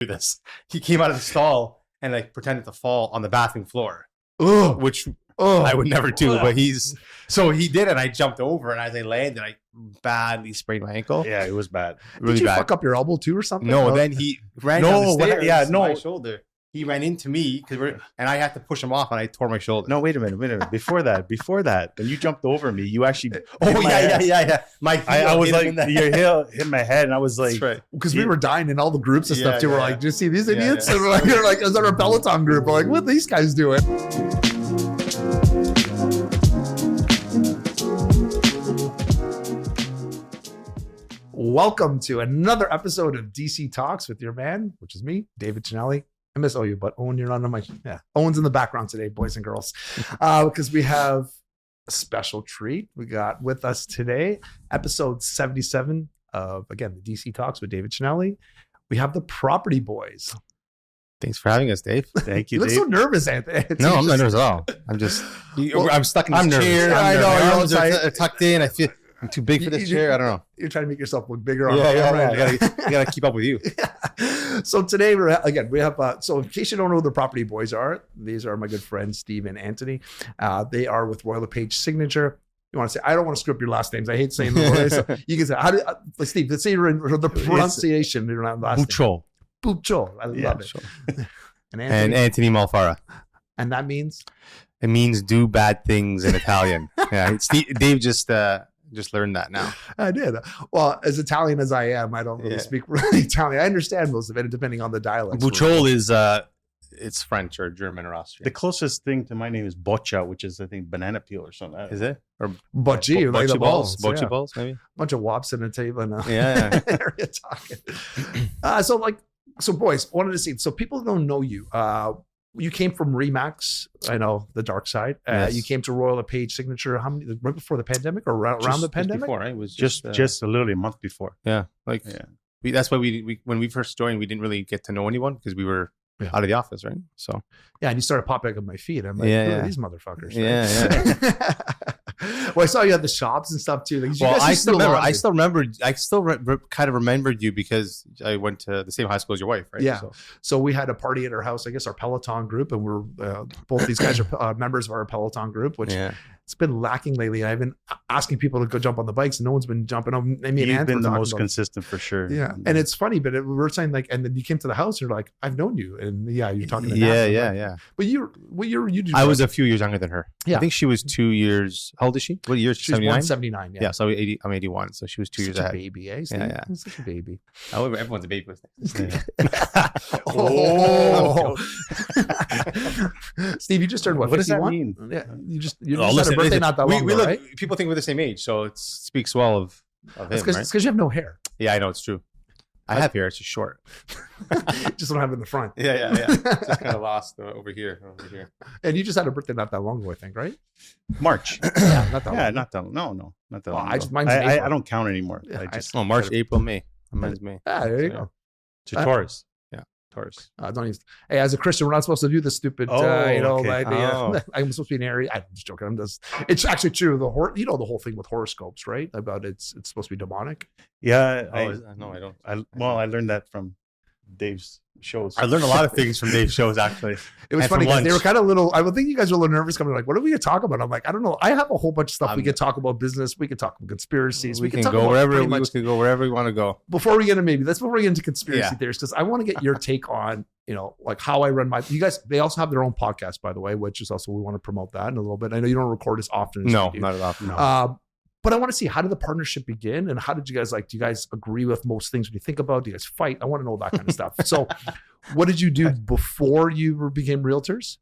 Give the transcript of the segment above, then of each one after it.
do this. He came out of the stall and like pretended to fall on the bathroom floor, which I would never do. But he did, and I jumped over, and as I landed, I badly sprained my ankle. Yeah, it was bad. Really Did you fuck up your elbow too or something? No, then he ran down the stairs. My shoulder. He ran into me and I had to push him off, and I tore my shoulder. No, wait a minute. Before that, when you jumped over me, you actually. Yeah. I was like, your heel hit my head, and I was like, because we were dying in all the groups and stuff too. We're like, do you see these idiots? And we're like, is that our Peloton group? We're like, what are these guys doing? Welcome to another episode of DC Talks with your man, which is me, David Chinelli. I miss OU, but Owen, you're not on my... Yeah, Owen's in the background today, boys and girls, because we have a special treat. We got with us today, episode 77 of, again, the DC Talks with David Chinelli. We have the Property Boys. Thanks for having us, Dave. Thank you, Dave. You look so nervous, Anthony. No, I'm not nervous at all. I'm stuck in this chair. I know. My arms are tucked in. I feel... I'm too big for this chair. I don't know. You're trying to make yourself look bigger. I gotta keep up with you. Yeah. So today we have. So in case you don't know who the Property Boys are, these are my good friends Steve and Anthony. They are with Royal LePage Signature. You want to say? I don't want to screw up your last names. I hate saying the word. So you can say, "How do Steve?" Let's say the pronunciation. Your last Bucciol. Name. Bucciol. I love it. And Anthony Malfara. And that means? It means do bad things in Italian. Yeah, Dave just learned that now. I did. Well, as Italian as I am, I don't really speak really Italian. I understand most of it, depending on the dialect. Bucciol is it's French or German or Austrian. The closest thing to my name is Boccia, which is I think banana peel or something. Is it? Or Bocci, like the balls. Boccia balls, maybe. Bunch of wops in a table. Yeah. Area talking. So boys, wanted to see. So people don't know you. You came from Remax, I know, the dark side. Yes. You came to Royal LePage Signature right before the pandemic or around the pandemic? Before, right? It was just literally a month before. Yeah. That's why we when we first joined, we didn't really get to know anyone because we were out of the office, right? So and you started popping up on my feed. I'm like, who are these motherfuckers? Right? Yeah. Well, I saw you had the shops and stuff too. Like, I still kind of remembered you because I went to the same high school as your wife, right? Yeah. So we had a party at our house, I guess our Peloton group, and we're both these guys are members of our Peloton group, which it's been lacking lately. I've been asking people to go jump on the bikes, and no one's been jumping on. You've been the most consistent for sure. Yeah, and it's funny, but we're saying like, and then you came to the house, and you're like, I've known you, and you're talking to yeah. But you did. I was a few years younger than her. Yeah, I think she was 2 years. How old is she? What year? She's 79. 79. Yeah. So I'm 81. So she was 2 years ahead. Baby, eh? Yeah. Such a baby. However, everyone's a baby with Steve, you just turned what? What does that mean? Yeah, you just had a birthday not that long ago, right? People think we're the same age, so it speaks well of him. It's because you have no hair. Yeah, I know it's true. I have hair. It's just short. Just don't have it in the front. Yeah. Just kind of lost over here. And you just had a birthday not that long ago, I think, right? March. Not that long. Yeah, not that long. No, not that long. I don't count anymore. Yeah, March, April, May. Mine's May. Ah, there you go. To Taurus. Yeah. Taurus. Don't even. Hey, as a Christian, we're not supposed to do this stupid. I'm supposed to be an Aries. I'm just joking. It's actually true. The whole thing with horoscopes, right? About it's supposed to be demonic. Yeah. No, I don't. I learned that from Dave's shows. I learned a lot of things from Dave's shows, actually. It was funny because they were kind of little. I would think you guys were a little nervous coming like, what are we going to talk about? I'm like, I don't know. I have a whole bunch of stuff. We could talk about business. We could talk about conspiracies. We can go wherever we want to go. Before we get into conspiracy theories, because I want to get your take on, like how I run you guys, they also have their own podcast, by the way, which is also, we want to promote that in a little bit. I know you don't record as often as No, not as often. No. But I want to see, how did the partnership begin? And how did you guys do you guys agree with most things when you think about? Do you guys fight? I want to know that kind of stuff. So what did you do before you became realtors?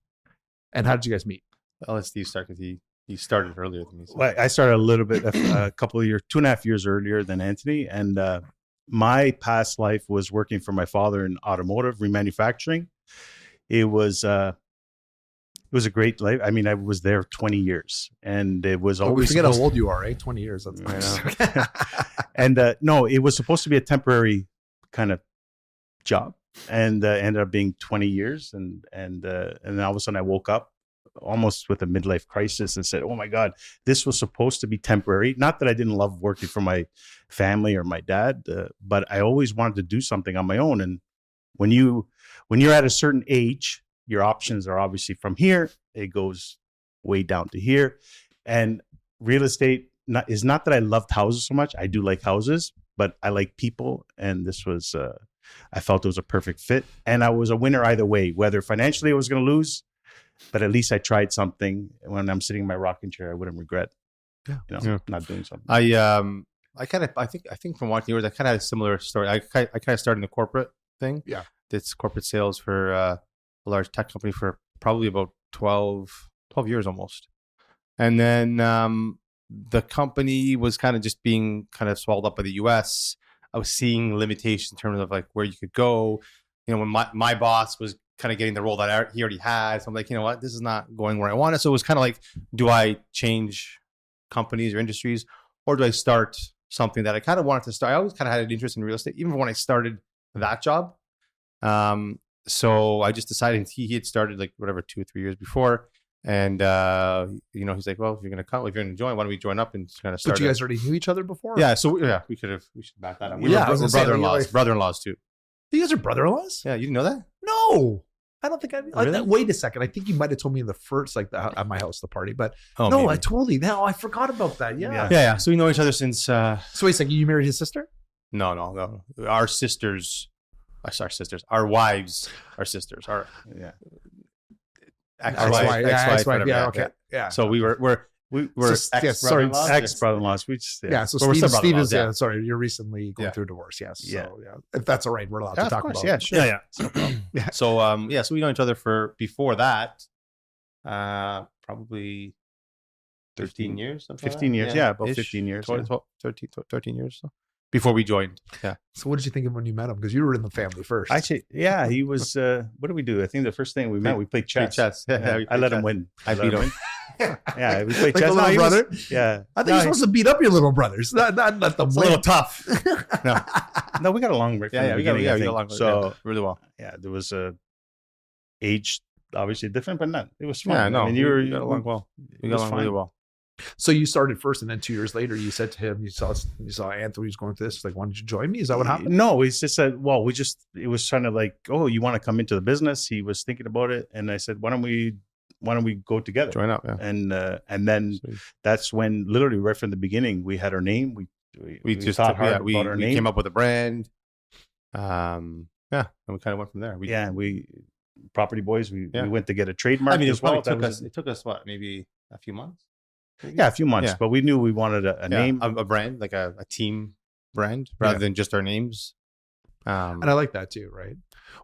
And how did you guys meet? I'll let Steve start because he started earlier than me. So. Well, I started a little bit, a couple of years, 2.5 years earlier than Anthony. And my past life was working for my father in automotive remanufacturing. It was a great life. I mean, I was there 20 years, and it was always. We forget how old you are, right? 20 years. That's nice. And no, it was supposed to be a temporary kind of job, and ended up being 20 years. And then all of a sudden, I woke up almost with a midlife crisis and said, "Oh my God, this was supposed to be temporary." Not that I didn't love working for my family or my dad, but I always wanted to do something on my own. And when you're at a certain age, your options are obviously from here. It goes way down to here. And real estate is not that I loved houses so much. I do like houses, but I like people. And this was, I felt it was a perfect fit. And I was a winner either way, whether financially I was going to lose, but at least I tried something. When I'm sitting in my rocking chair, I wouldn't regret, not doing something. I think from watching yours, I kind of had a similar story. I kind of started in the corporate thing. Yeah. Did corporate sales for a large tech company for probably about 12 years almost. And then the company was kind of just being kind of swallowed up by the US. I was seeing limitations in terms of like where you could go. When my boss was kind of getting the role that he already had. So I'm like, you know what, this is not going where I want it. So it was kind of like, do I change companies or industries, or do I start something that I kind of wanted to start? I always kind of had an interest in real estate, even when I started that job. So I just decided he had started like whatever 2 or 3 years before. And, he's like, well, if you're going to join, why don't we join up and kind of start? But you guys already knew each other before? Yeah. So we should back that up. We're brother-in-laws. Brother-in-laws too. You guys are brother-in-laws? Yeah. You didn't know that? No. I don't think I Really? wait a second. I think you might have told me in the first, like at my house, the party, but Maybe. I forgot about that. Yeah. Yeah. So we know each other since, So wait a second, you married his sister? No. Our wives are sisters. Our ex-wife, whatever. Yeah. Okay. Yeah. So we're ex-brother-in-laws. We just, So But we're still Steve is, brother-in-laws, sorry, you're recently going through a divorce. Yes. Yeah. So, if that's all right, we're allowed to talk course, about yeah, it. sure. Yeah. So we know each other for before that, probably 13 years, 15 years. Yeah, about ish. 15 years. 13 years. So before we joined. Yeah. So what did you think of when you met him? Because you were in the family first. Actually, yeah, he was. What did we do? I think the first thing we met, we played chess. Yeah, I let him win. I beat him. Yeah, we played Like chess. a little brother? Yeah. I think you're supposed to beat up your little brothers, not let them It's a win. little tough. No, we got along right from the beginning. I think. along So really well. yeah, there was a age obviously different, but not. It was fun. Yeah, no, I mean, you got along well. We got along really well. So you started first, and then 2 years later, you said to him, you saw Anthony was going through this. Like, why don't you join me? Is that what happened? No, it's just that. Well, it was kind of like, oh, you want to come into the business? He was thinking about it, and I said, why don't we go together? Join up, yeah. And then that's when, literally, right from the beginning, we had our name. We just thought hard about our we name. came up with a brand. And we kind of went from there. We Property Boys. We went to get a trademark. I mean, as well. it took us what, maybe a few months. Yeah, a few months, but we knew we wanted a name, a brand, like a team brand, rather than just our names. And I like that too, right?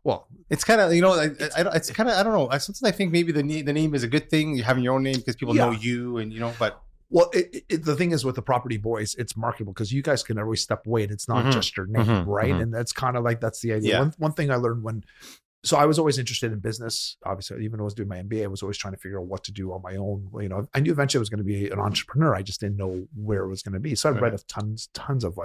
Well, it's kind of, it's kind of, I don't know. Sometimes I think maybe the name is a good thing. You're having your own name because people know you, and but. Well, the thing is with the Property Boys, it's marketable because you guys can always step away and it's not just your name, right? And that's kind of like, that's the idea. Yeah. One thing I learned so I was always interested in business. Obviously, even when I was doing my MBA, I was always trying to figure out what to do on my own. I knew eventually I was going to be an entrepreneur. I just didn't know where it was going to be. So I read tons of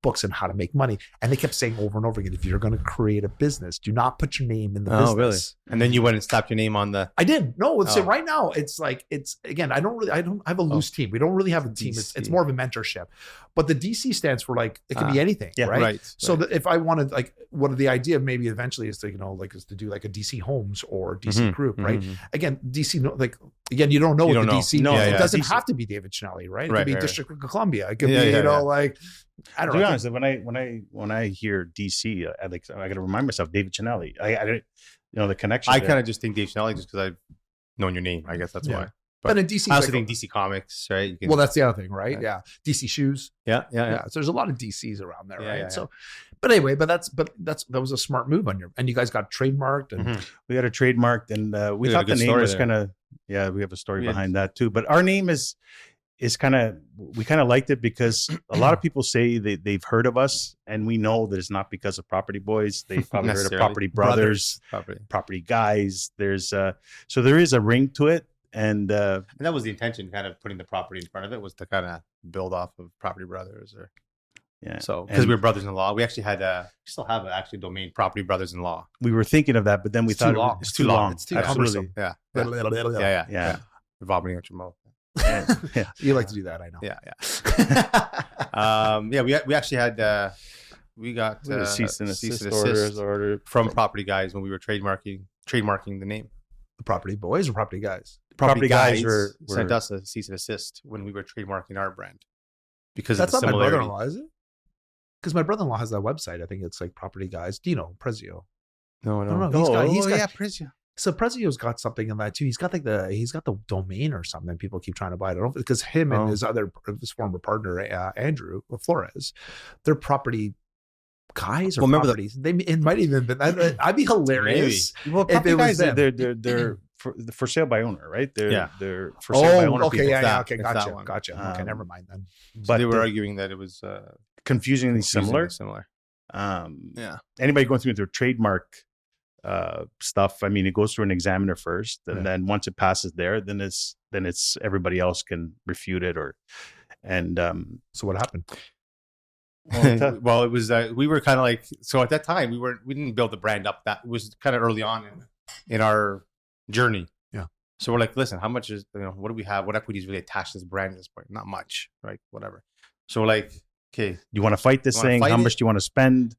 books on how to make money. And they kept saying over and over again, if you're going to create a business, do not put your name in the business. Oh, really? And then you went and slapped your name on the... I did. No, so right now again, I have a loose team. We don't really have a team. It's more of a mentorship. But the DC stands for it can be anything, right? So that if I wanted, what the idea of maybe eventually is to, is to do like a DC Homes or DC Group, right? Again, DC, again, you don't know what the DC, it doesn't have to be David Chinelli, right? It could be District of Columbia. It could be, I don't know. To be honest, when I hear DC, I got to remind myself David Chinelli. I the connection. I kind of just think Dave Chinelli just because I've known your name. I guess that's why. But in DC, I also think DC Comics, right? Well, that's the other thing, right? Yeah. DC Shoes. Yeah. So there's a lot of DCs around there, right? Yeah. But anyway, that was a smart move and you guys got trademarked and we got a trademarked and we thought the name was kind of, we have a story behind that too. But our name is kind of, we kind of liked it because a lot of people say they've heard of us and we know that it's not because of Property Boys. They've probably heard of Property Brothers, Property Guys. There's so there is a ring to it. And that was the intention, kind of putting the property in front of it was to kind of build off of Property Brothers So because we were brothers-in-law, we actually had we still have a domain, Property Brothers-in-law. We were thinking of that, but then we thought it's too long. It's too absolutely. Yeah. Yeah. Vomiting out your mouth. You like to do that, I know. Yeah. We actually had We got cease and desist order from Property Guys when we were trademarking the name. The Property Boys or Property Guys? Property Guys were sent us a cease and desist when we were trademarking our brand because That's of the not my similarity. brother-in-law, is it? Because my brother-in-law has that website. I think it's like Property Guys. Dino Prezio. No. He's got yeah, Prezio. So Prezio's got something in that too. He's got the domain or something. People keep trying to buy it. I don't because him and his former partner Andrew Flores, they're Property Guys or properties. It might even been. I'd be hilarious. Maybe. Well, Property Guys, they're for sale by owner, right? They're for sale by owner. Okay, people. okay, gotcha. Okay, never mind then. But they were arguing that it was confusingly similar. Anybody going through their trademark stuff, I mean, it goes through an examiner first, and then once it passes there, then it's everybody else can refute it so what happened? Well, it was we were kind of like, so at that time we didn't build the brand up. That was kind of early on in our journey. Yeah. So we're like, listen, how much is what do we have? What equity is really attached to this brand at this point? Not much, right? Whatever. So we're like, okay, you want to fight this thing? How much do you want to spend?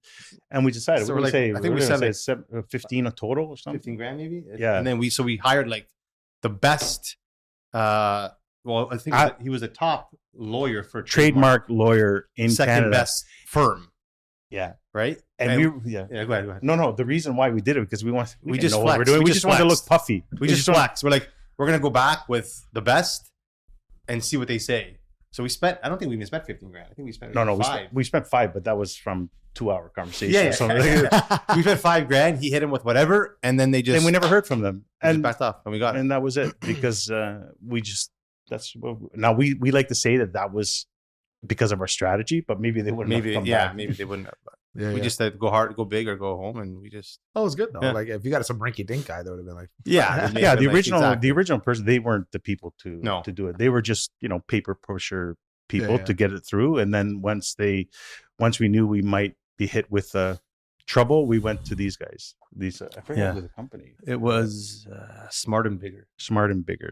And we decided. So what we're like, I think we said like 15 a total or something. 15 grand maybe. Yeah. And then we hired like the best. Well, I think he was a top lawyer for trademark lawyer in second Canada. best firm. Yeah. Right. And go ahead. No. The reason why we did it because we just know what we're doing. We just wanted to look puffy. We just flex. We're like, we're gonna go back with the best and see what they say. So we spent. I don't think we even spent 15 grand. I think we spent. We spent 5, but that was from 2-hour conversation. Yeah. So we spent 5 grand. He hit him with whatever, and then they just. And we never heard from them. And backed off, and we got it. And that was it because that's what now we like to say that was because of our strategy, but maybe they wouldn't. Maybe they wouldn't have. But we just said go hard, go big, or go home, and we just. Oh, it was good though. Yeah. Like if you got some rinky dink guy, that would have been like. The original person, they weren't the people to do it. They were just paper pusher people to get it through, and then once we knew we might be hit with trouble, we went to these guys. I forget the company. It was Smart and Bigger.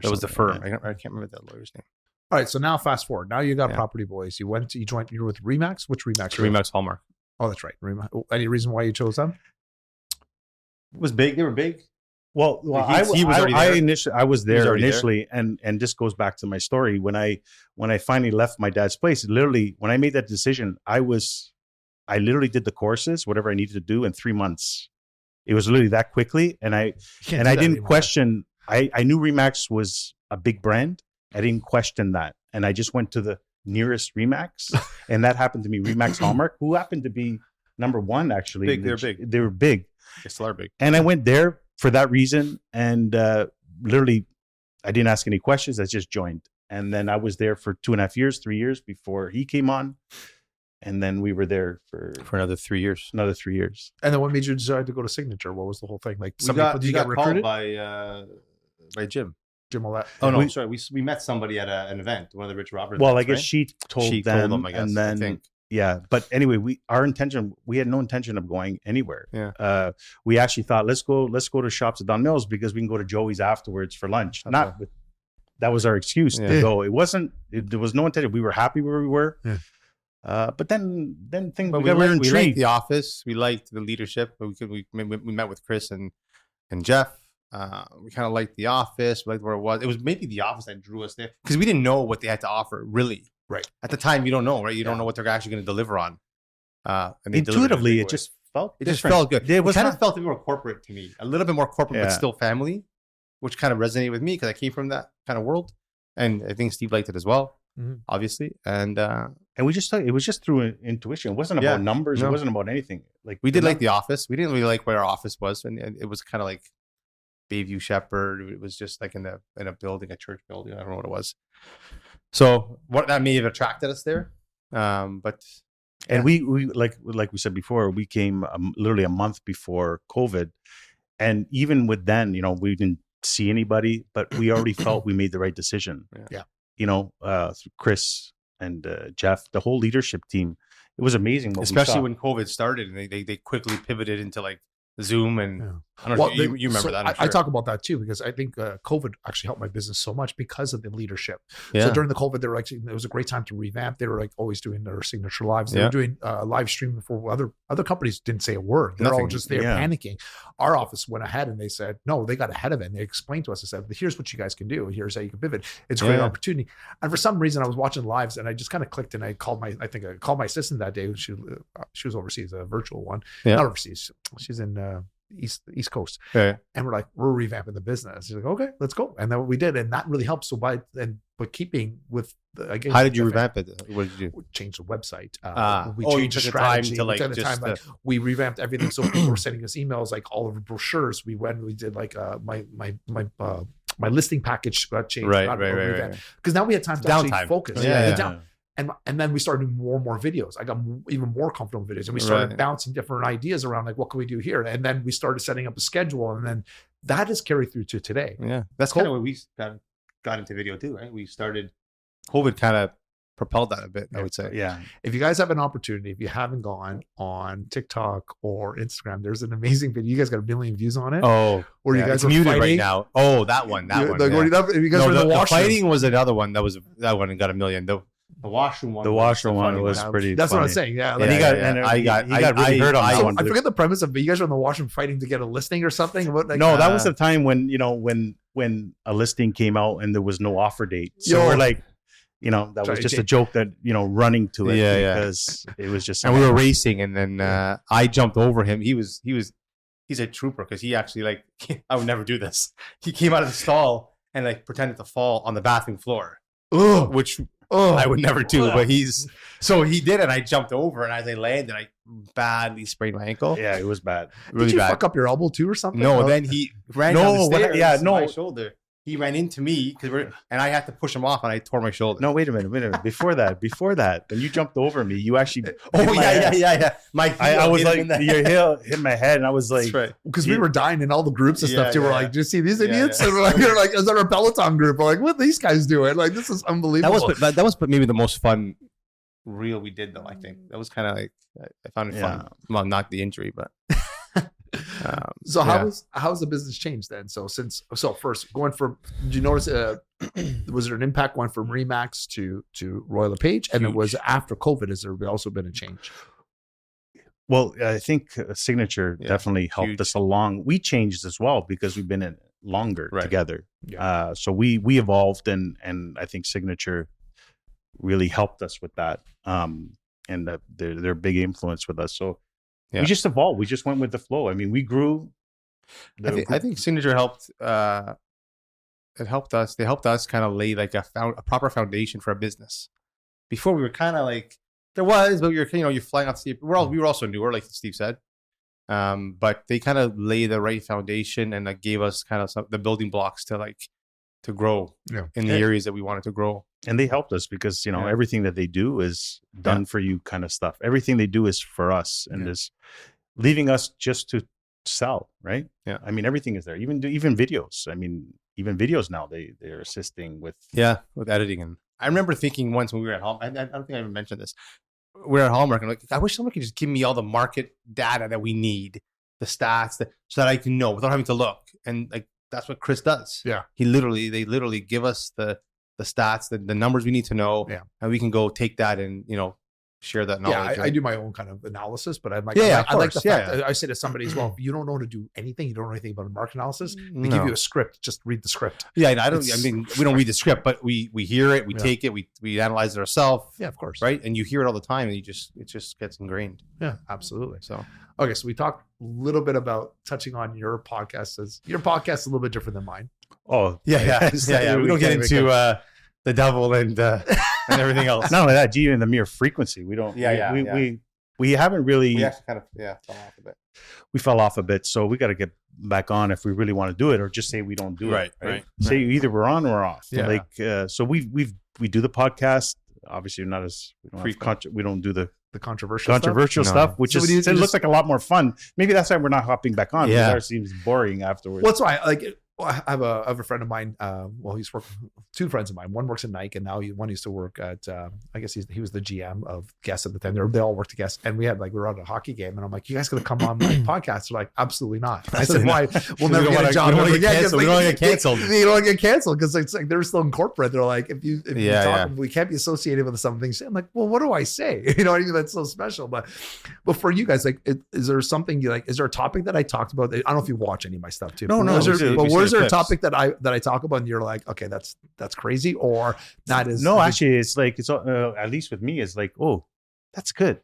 That was the firm. I can't remember that lawyer's name. All right, so now fast forward. Now you got Property Boys. You were with Remax. Which Remax? Remax Hallmark. Oh, that's right. Remax. Any reason why you chose them? It was big. They were big. Well, he was already there. I was there initially, and this goes back to my story. When I finally left my dad's place, literally when I made that decision, I literally did the courses, whatever I needed to do in 3 months. It was literally that quickly, and I didn't question. I knew Remax was a big brand. I didn't question that, and I just went to the nearest Remax, and that happened to be Remax Hallmark, who happened to be number one actually. Big, they're big. They were big. They still are big. And I went there for that reason, and literally, I didn't ask any questions. I just joined, and then I was there for 2.5 years, 3 years before he came on. And then we were there for another 3 years. Another 3 years. And then what made you decide to go to Signature? What was the whole thing? Like, you got recruited by Jim. Jim Millette. Oh no, sorry. We met somebody at an event, one of the Rich Roberts. Well, events, I guess she told them, I guess, and then I think. Yeah. But anyway, we had no intention of going anywhere. Yeah. We actually thought let's go to Shops at Don Mills because we can go to Joey's afterwards for lunch. Okay. That was our excuse to go. There was no intention. We were happy where we were. Yeah. But then things we liked the office. We liked the leadership. We met with Chris and Jeff. We kind of liked the office. We liked where it was. It was maybe the office that drew us there because we didn't know what they had to offer. Really, right at the time, you don't know, right? You don't know what they're actually going to deliver on. And intuitively, it just felt good. It kind of felt a bit more corporate to me, a little bit more corporate, but still family, which kind of resonated with me because I came from that kind of world, and I think Steve liked it as well. Obviously, and we just thought it was just through intuition. It wasn't about numbers. No. It wasn't about anything. Like we did like the office. We didn't really like where our office was, and it was kind of like Bayview Shepherd. It was just like in a building, a church building. I don't know what it was. So what that may have attracted us there, but and we like we said before, we came literally a month before COVID, and even with then, we didn't see anybody, but we already felt we made the right decision. Yeah. Chris and Jeff, the whole leadership team, it was amazing. Especially when COVID started and they quickly pivoted into like Zoom, and Yeah. I don't know if you remember so that. I talk about that too, because I think COVID actually helped my business so much because of the leadership. Yeah. So during the COVID, they were like, it was a great time to revamp. They were like always doing their signature lives. They were doing live streaming before other companies didn't say a word. They're all just there panicking. Our office went ahead and they said, no, they got ahead of it. And they explained to us, they said, here's what you guys can do. Here's how you can pivot. It's a great opportunity. And for some reason I was watching lives and I just kind of clicked and I called my assistant that day. She was overseas, a virtual one, not overseas. She's in East Coast. And we're like, we're revamping the business. She's like, okay, let's go. And then we did. And that really helped. So but keeping with the, how did you revamp it? What did you do? Change the website. We changed the strategy. We revamped everything. So people were sending us emails, like all of our brochures. We did like my listing package got changed. Right. Because now we had time to actually focus. Yeah. And then we started doing more and more videos. I got even more comfortable with videos, and we started bouncing different ideas around, like, what can we do here? And then we started setting up a schedule, and then that has carried through to today. Yeah, that's kind of what we got into video too, right? We started, COVID kind of propelled that a bit, I would say. Yeah. If you guys have an opportunity, if you haven't gone on TikTok or Instagram, there's an amazing video. You guys got 1 million views on it. Oh, where you guys are muted fighting right now. Oh, that one. If you guys were in the the washroom. fighting was another one. That one and got 1 million. The washroom one. The washroom one was pretty. That's funny. what I'm saying. Yeah. And he got really hurt on that one. I forget the premise of it. You guys were in the washroom fighting to get a listing or something. No, that was the time when when a listing came out and there was no offer date. So we're like, that was just a joke that running to it because it was just. And we were racing, and then I jumped over him. He's a trooper because he actually I would never do this. He came out of the stall and pretended to fall on the bathroom floor. Which I would never do, but he did, and I jumped over, and as I landed, I badly sprained my ankle. Yeah, it was bad, really bad. Did you fuck up your elbow too, or something? No, then he ran down the stairs. My shoulder. He ran into me and I had to push him off, and I tore my shoulder. No, wait a minute. Before that, when you jumped over me, you actually. Yeah. I was like, your heel hit my head, and I was like, because we were dying in all the groups and stuff too. We're like, do you see these idiots? And you're like, is that our Peloton group? We're like, what are these guys doing? Like, this is unbelievable. That was maybe the most fun reel we did, though. I think that was kind of I found it fun. Well, not the injury, but. So how's the business changed then? So first going from, did you notice was there an impact going from Remax to Royal LePage? And it was after COVID, has there also been a change? Well, I think Signature definitely helped us along. We changed as well because we've been in longer together. Yeah. So we evolved, and I think Signature really helped us with that. And they're a big influence with us. So we just evolved. We just went with the flow. I mean, we grew. I think Signature helped. It helped us. They helped us kind of lay a proper foundation for a business. Before we were kind of there was, but you're flying off the. We were also newer, like Steve said. But they kind of lay the right foundation and gave us kind of the building blocks to grow in the areas that we wanted to grow. And they helped us because, everything that they do is done for you kind of stuff. Everything they do is for us and is leaving us just to sell, right? Yeah. I mean, everything is there. Even videos. I mean, even videos now, they're assisting with. Yeah, with editing. And I remember thinking once when we were at home, I don't think I even mentioned this. We're at Hallmark, and I wish someone could just give me all the market data that we need, the stats, so that I can know without having to look. And that's what Chris does. Yeah. They literally give us the stats, the numbers we need to know, and we can go take that and share that knowledge. Yeah, I do my own kind of analysis, but I like the fact that I say to somebody as well, if you don't know how to do anything, you don't know anything about market analysis, they give you a script, just read the script. Yeah, we don't read the script, but we hear it, we take it, we analyze it ourselves. Yeah, of course. Right? And you hear it all the time, and it just gets ingrained. Yeah, absolutely. So okay, so we talked a little bit about touching on your podcast. Your podcast is a little bit different than mine. Oh, yeah. We don't get into the devil and everything else. Not only that, even the mere frequency. We don't. We haven't really. We actually kind of fell off a bit. We fell off a bit, so we got to get back on if we really want to do it, or just say we don't do it. Right. Say either we're on or we're off. Yeah. So we do the podcast. Obviously, not as we don't do the controversial stuff, which looks like a lot more fun. Maybe that's why we're not hopping back on. Yeah, it seems boring afterwards. Well, that's why I have a friend of mine. Well, he's working. Two friends of mine. One works at Nike, and now one used to work at. I guess he was the GM of Guess at the time. They all worked at Guess, and we were at a hockey game, and I'm like, "You guys gonna come on my podcast?" They're like, "Absolutely not." I said, "Why? We'll never get a job." We don't get canceled. They don't get canceled because it's like they're still in corporate. They're like, if you talk, we can't be associated with something. I'm like, well, what do I say? You know what I mean? That's so special. But for you guys, like, is there something you like? Is there a topic that I talked about? I don't know if you watch any of my stuff too. No. Was there a topic that I talk about and you're like, okay, that's crazy, or that is no? Actually, it's like it's at least with me, it's like, oh, that's good.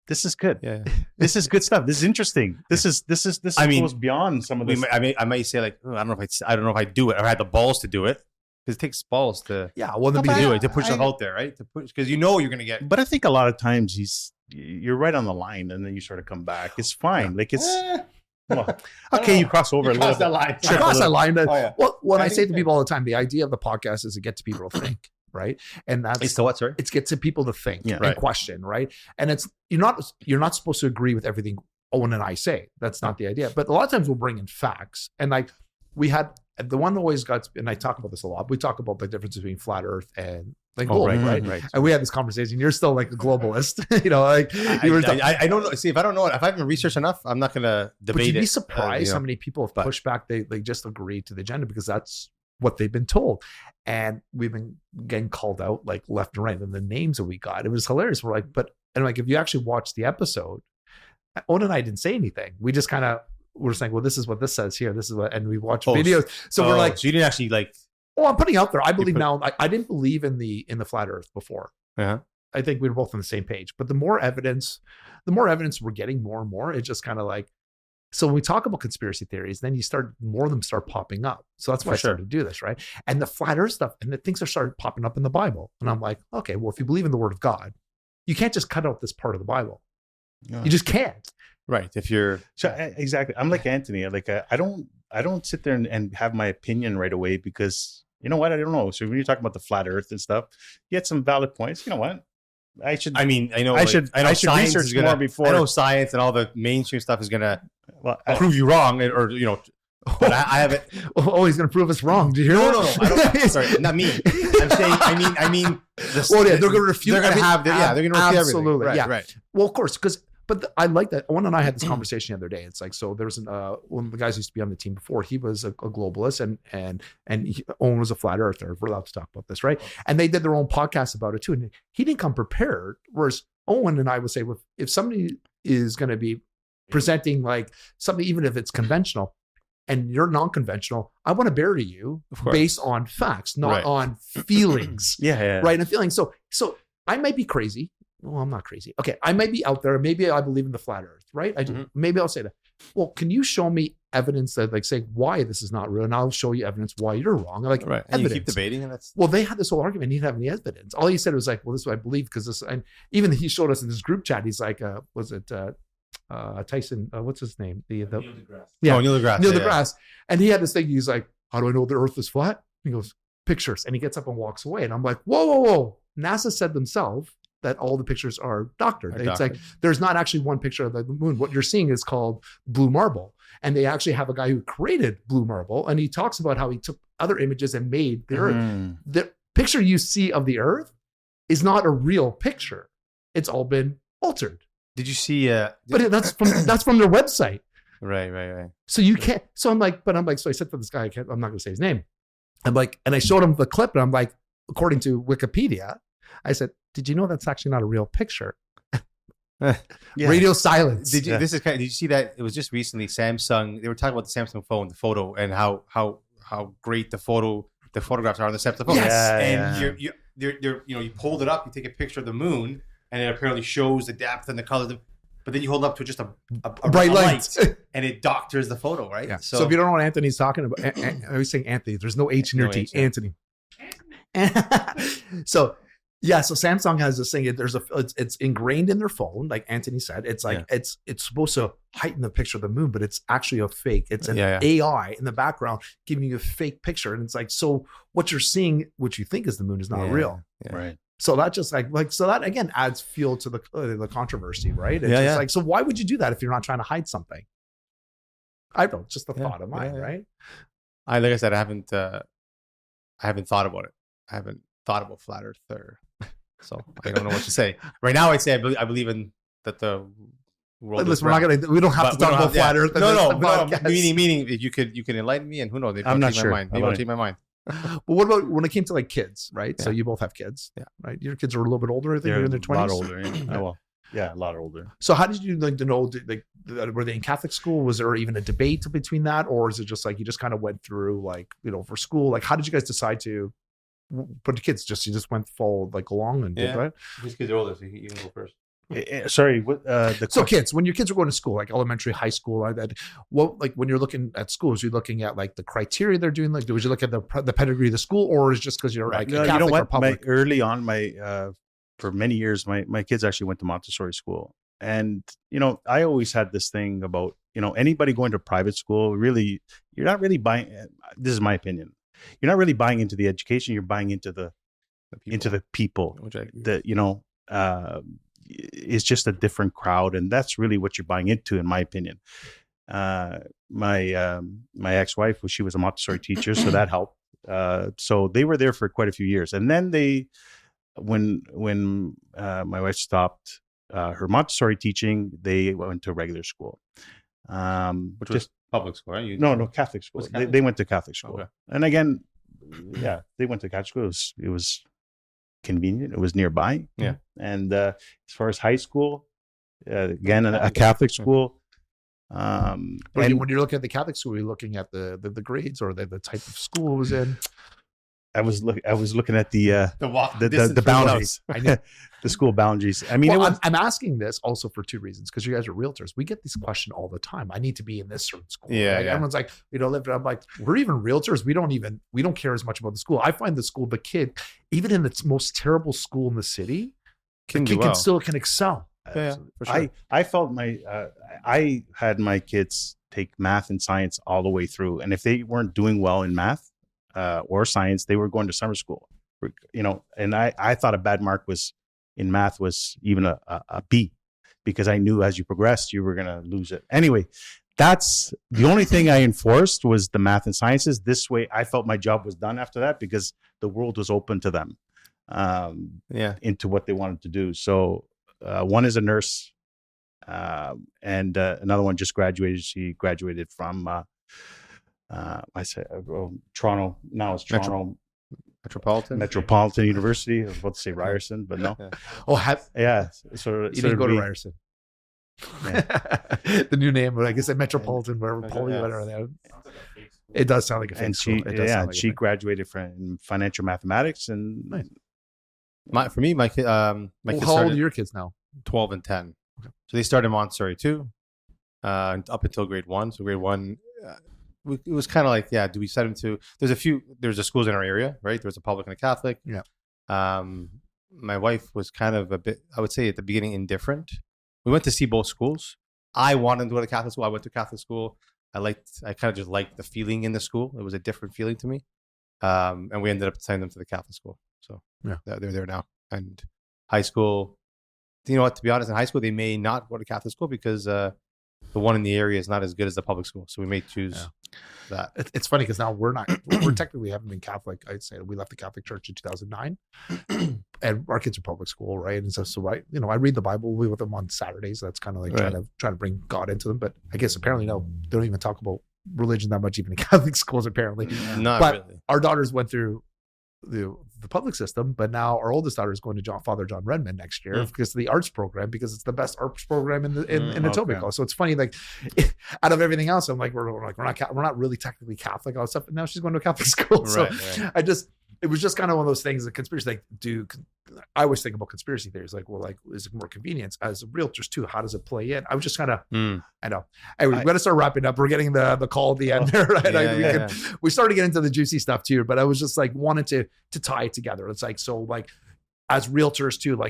This is good. Yeah, this is good stuff. This is interesting. This is goes beyond some of this. I might say like, I don't know if I do it or I had the balls to do it, because it takes balls to do it, to push it out there, right? To push, because you're gonna get. But I think a lot of times you're right on the line, and then you sort of come back. It's fine. Like it's. Well, okay, you cross over a little bit. Cross that line. Well, when I say to think people all the time, the idea of the podcast is to get to people to think, right? And that's It's to what, sorry? It's get to people to think and right. question, right? And it's you're not supposed to agree with everything Owen and I say. That's not the idea. But a lot of times we'll bring in facts, and like we had the one that always got, and I talk about this a lot. We talk about the difference between flat Earth and like gold, right? And we had this conversation. You're still like a globalist, you know, like you were. I don't know. See, if I don't know it, if I haven't researched enough, I'm not gonna debate it. But you'd be surprised how many people have pushed back. They just agree to the agenda because that's what they've been told, and we've been getting called out like left and right. And the names that we got, it was hilarious. We're like, and like if you actually watch the episode, Owen and I didn't say anything. We just kind of were saying, well, this is what this says here. This is what, and we watch videos. So we're like, so you didn't actually like. Oh, I'm putting out there. I believe now. I didn't believe in the flat Earth before. Yeah. I think we were both on the same page. But the more evidence we're getting, more and more. It's just kind of like. So when we talk about conspiracy theories, then more of them start popping up. So that's why I started to do this, right? And the flat Earth stuff, and the things are started popping up in the Bible. And I'm like, okay, well, if you believe in the Word of God, you can't just cut out this part of the Bible. No. You just can't. Right. If you're exactly, I'm like Anthony. Like I don't sit there and have my opinion right away because. You know what? I don't know. So when you're talking about the flat Earth and stuff, you had some valid points. You know what? I should research more before. I know science and all the mainstream stuff is gonna prove you wrong, or you know. But I haven't. Oh, he's gonna prove us wrong. Did you hear that? No. I don't. Sorry, not me. I'm saying. I mean. They're gonna refute. They're gonna have. They're gonna refute absolutely. Everything. Right. Well, of course, because. But I like that. Owen and I had this conversation the other day. It's like, so there's one of the guys who used to be on the team before. He was a globalist, and Owen was a flat earther. We're allowed to talk about this, right? And they did their own podcast about it too. And he didn't come prepared. Whereas Owen and I would say, well, if somebody is going to be presenting like something, even if it's conventional, and you're non-conventional, I want to bury you based on facts, not on feelings. Right, and feelings. So I might be crazy. Well, I'm not crazy. Okay, I might be out there. Maybe I believe in the flat Earth, right? Maybe I'll say that. Well, can you show me evidence that, like, say why this is not real, and I'll show you evidence why you're wrong. Like, right? And you keep debating, and that's. Well, they had this whole argument. He didn't have any evidence. All he said was like, "Well, this is what I believe because this." And even he showed us in this group chat. He's like, "Was it Tyson? What's his name? The Neil deGrasse. Yeah, Neil deGrasse. Neil deGrasse." And he had this thing. He's like, "How do I know the Earth is flat?" He goes, "Pictures," and he gets up and walks away. And I'm like, "Whoa! NASA said themselves that all the pictures are doctored. It's like there's not actually one picture of the moon. What you're seeing is called blue marble, and they actually have a guy who created blue marble, and he talks about how he took other images and made the Earth. The picture you see of the Earth is not a real picture. It's all been altered. Did you see? But that's from their website. Right. So you can't. So I'm like, so I said to this guy, I'm not going to say his name. I'm like, and I showed him the clip, and I'm like, according to Wikipedia, I said, did you know that's actually not a real picture? Radio silence. Did you see that? It was just recently Samsung. They were talking about the Samsung phone, the photo, and how great the photographs are on the Samsung phone. Yes. And you pulled it up, you take a picture of the moon, and it apparently shows the depth and the colors. But then you hold it up to just a bright light, and it doctors the photo, right? Yeah. So if you don't know what Anthony's talking about, I was saying Anthony. There's no H in your T. Anthony. So Samsung has this thing. It's ingrained in their phone, like Anthony said. It's like it's supposed to heighten the picture of the moon, but it's actually a fake. It's an AI in the background giving you a fake picture, and it's like, so what you're seeing, what you think is the moon, is not real, right? So that just so that again adds fuel to the controversy, right? It's just like, so why would you do that if you're not trying to hide something? I don't, just a thought of mine, right? like I said, I haven't thought about it. I haven't thought about flat Earth, so I don't know what to say. Right now, I'd say I believe in that the world. Listen, we don't have to talk about flat Earth. No. Meaning you can enlighten me, and who knows? Maybe I'm not change sure. my mind. Maybe I'll change my mind. But what about when it came to like kids, right? Yeah. So you both have kids, Yeah. right? Your kids are a little bit older. I think They're you're in their 20s. a lot older. Yeah. Well, yeah, a lot older. So how did you like to know? Like, were they in Catholic school? Was there even a debate between that, or is it just like you just kind of went through like for school? Like, how did you guys decide to put the kids? You just went full like along and did that? These kids are older, so you can go first. Sorry, what So kids, when your kids are going to school, like elementary, high school, what like when you're looking at schools, you're looking at like the criteria they're doing. Like, would you look at the pedigree of the school, or is it just because you're like no, Catholic you know or what? public? Early on, for many years, my kids actually went to Montessori school, and I always had this thing about anybody going to private school. Really, you're not really buying. This is my opinion. You're not really buying into the education. You're buying into the people. Which I agree. That it's just a different crowd, and that's really what you're buying into, in my opinion. My ex-wife, she was a Montessori teacher, so that helped. So they were there for quite a few years, and then when my wife stopped her Montessori teaching, they went to regular school, Which was public school, right? No, Catholic school. Catholic? They went to Catholic school, Okay. and again, yeah, they went to Catholic school. It was convenient. It was nearby. Yeah. And as far as high school, again, a Catholic school. When you're looking at the Catholic school, you're looking at the grades or the type of school it was in. I was looking at the the boundaries, I know. the school boundaries. I mean, I'm asking this also for two reasons, because you guys are realtors. We get this question all the time. I need to be in this certain school. Yeah, right? yeah. Everyone's like, I'm like, we're even realtors. We don't care as much about the school. I find the kid, even in the most terrible school in the city, the kid can excel. Yeah, for sure. I felt I had my kids take math and science all the way through, and if they weren't doing well in math or science, they were going to summer school. And I thought a bad mark in math was even a B, because I knew as you progressed, you were going to lose it. Anyway, that's the only thing I enforced, was the math and sciences. This way, I felt my job was done after that, because the world was open to them into what they wanted to do. So one is a nurse, and another one just graduated. She graduated from Toronto. Now it's Toronto Metropolitan University. I was about to say Ryerson, but no. Yeah. So You didn't go to Ryerson. Yeah. The new name, but I guess Metropolitan, wherever, whatever. It does sound like a fake And school. she graduated from financial mathematics. And Nice. For me, my kids how old are your kids now? 12 and 10. Okay. So they started Montessori too, up until grade 1. So grade 1, it was kind of like, do we send them to? There's a schools in our area, right? There's a public and a Catholic. Yeah. My wife was kind of a bit, I would say at the beginning, indifferent. We went to see both schools. I wanted to go to Catholic school. I went to Catholic school. I kind of just liked the feeling in the school. It was a different feeling to me. And we ended up sending them to the Catholic school. So they're there now. And high school, you know what, to be honest, in high school, they may not go to Catholic school because the one in the area is not as good as the public school. So we may choose that. It's funny because now we're technically haven't been Catholic. I'd say we left the Catholic Church in 2009, and our kids are public school, right? And so I read the Bible with them on Saturdays. That's kind of like trying to bring God into them. But I guess apparently no, they don't even talk about religion that much, even in Catholic schools apparently. Not but really. Our daughters went through the public system, but now our oldest daughter is going to Father John Redmond next year because of the arts program, because it's the best arts program in Etobicoke. So it's funny, like out of everything else, I'm like we're not really technically Catholic, all that stuff. And now she's going to a Catholic school. So it was just kind of one of those things. The conspiracy, I always think about conspiracy theories, is it more convenience as realtors too? How does it play in? I was just kind of, I know. Anyway, we got to start wrapping up. We're getting the call at the end there, right? We started to get into the juicy stuff too, but I was just like wanted to tie it together. It's like, so like as realtors too,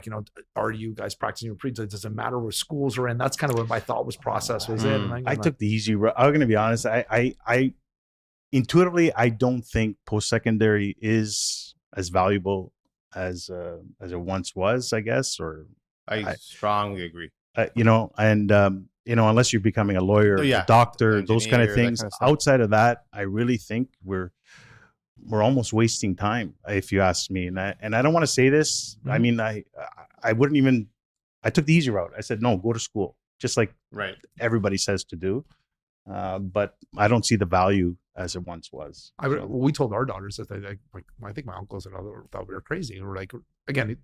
are you guys practicing your pre? Does it matter where schools are in? That's kind of what my thought process was in. I took the easy route. I'm going to be honest. I intuitively, I don't think post-secondary is as valuable as it once was, I guess, or I strongly agree. and unless you're becoming a lawyer, Oh, yeah. a doctor, those kind Engineer, of that things. kind of stuff. Outside of that, I really think we're almost wasting time, if you ask me. And I don't want to say this. I mean, I wouldn't even. I took the easy route. I said, no, go to school, just like Right. everybody says to do. But I don't see the value as it once was. So, We told our daughters that I think my uncles and all thought we were crazy. And we're like, again,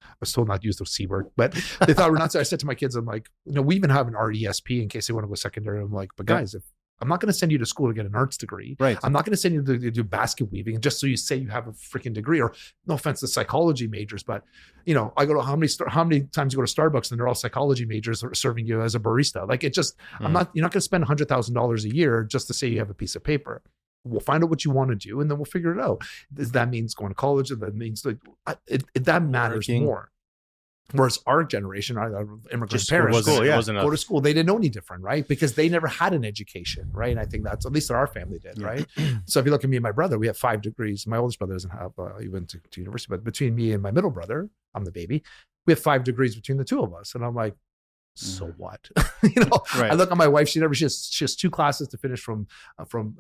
I was told not to use the C word, but they thought we're nuts. I said to my kids, I'm like, we even have an RESP in case they want to go secondary. I'm like, but guys, if I'm not going to send you to school to get an arts degree. Right. I'm not going to send you to do basket weaving just so you say you have a freaking degree. Or no offense to psychology majors, but I go to how many times you go to Starbucks and they're all psychology majors serving you as a barista. Like it just, you're not going to spend $100,000 a year just to say you have a piece of paper. We'll find out what you want to do and then we'll figure it out. Does that means going to college? Or that means that matters Working. more. Whereas our generation, our immigrant Just parents, wasn't go to school. They didn't know any different, right? Because they never had an education, right? And I think that's, at least our family did, right? So if you look at me and my brother, we have 5 degrees. My oldest brother doesn't have, he went to university, but between me and my middle brother, I'm the baby, we have 5 degrees between the two of us. And I'm like, so what? Right. I look at my wife, she has 2 classes to finish from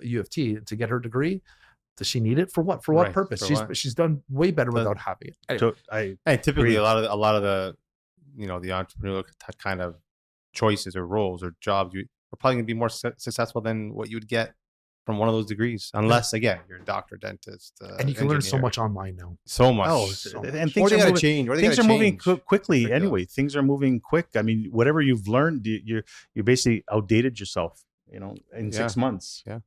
U of T to get her degree. Does she need it for what? For what Right. purpose? For what? She's done way better without having it. Anyway. so And typically, Agreed. a lot of the, the entrepreneurial kind of choices or roles or jobs, you're probably going to be more successful than what you would get from one of those degrees, unless again you're a doctor, dentist, And you can learn so engineer. much online now. So much. and Or things they are got to moving. change. Or they Things are gotta moving change. quickly Curriculum. anyway. Things are moving quick. I mean, whatever you've learned, you basically outdated yourself, in 6 months. Yeah.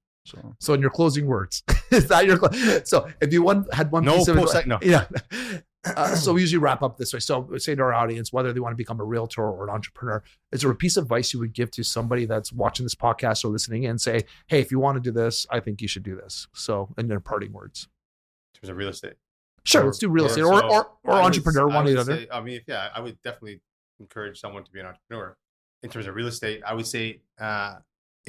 So in your closing words, is that your so if you had one No piece of post- advice, no. yeah. So we usually wrap up this way. So we say to our audience, whether they want to become a realtor or an entrepreneur, is there a piece of advice you would give to somebody that's watching this podcast or listening in? Say, hey, if you want to do this, I think you should do this. So in their parting words, In terms of real estate. sure, let's do real estate or I would- entrepreneur, I one or the would other. say- I mean, I would definitely encourage someone to be an entrepreneur. In terms of real estate, I would say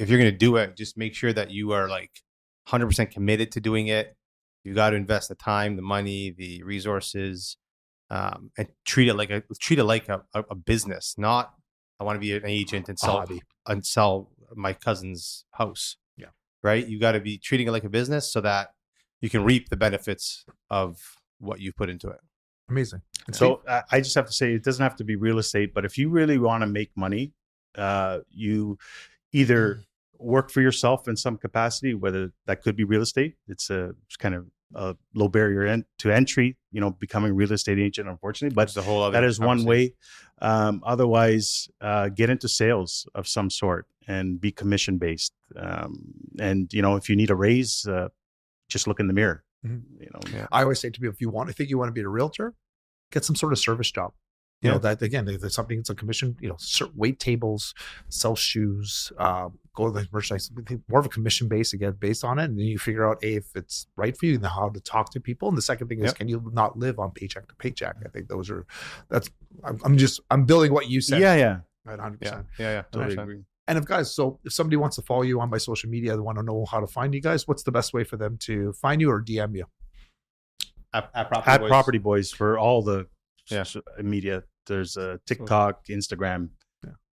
if you're going to do it, just make sure that you are like 100% committed to doing it. You got to invest the time, the money, the resources, and treat it like a business. Not I want to be an agent and sell my cousin's house. Yeah. Right. You got to be treating it like a business so that you can reap the benefits of what you put into it. Amazing. And So I just have to say, it doesn't have to be real estate, but if you really want to make money, you either work for yourself in some capacity, whether that could be real estate. It's kind of a low barrier to entry, becoming a real estate agent, unfortunately, but It's a whole other that is one conversation. way. Otherwise, get into sales of some sort and be commission based. And if you need a raise, just look in the mirror. I always say to people, if you think you want to be a realtor, get some sort of service job. You know, that again, there's something, it's a commission, wait tables, sell shoes, go to the merchandise, more of a commission base again, based on it. And then you figure out, A, if it's right for you and how to talk to people. And the second thing is, can you not live on paycheck to paycheck? I think I'm building what you said. Yeah. Right, 100%. Yeah. Totally 100%. agree. And if somebody wants to follow you on my social media, they want to know how to find you guys, what's the best way for them to find you or DM you? At At Property Boys for all the Yeah. media. There's TikTok, Instagram,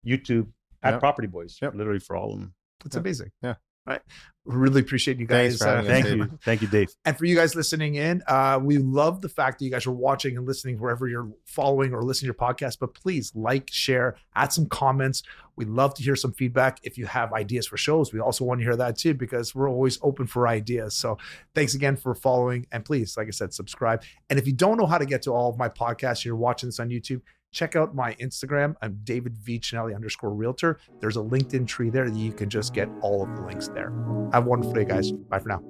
YouTube, at Yep. Property Boys, Yep. literally for all of them. It's amazing. Yeah. Right. Really appreciate you guys. Thanks for having us, Thank Dave. you. Thank you, Dave. And for you guys listening in, we love the fact that you guys are watching and listening wherever you're following or listening to your podcast. But please like, share, add some comments. We'd love to hear some feedback. If you have ideas for shows, we also want to hear that too, because we're always open for ideas. So thanks again for following. And please, like I said, subscribe. And if you don't know how to get to all of my podcasts, you're watching this on YouTube, check out my Instagram. I'm David V. Cinelli _realtor. There's a LinkedIn tree there that you can just get all of the links there. Have a wonderful day, guys. Bye for now.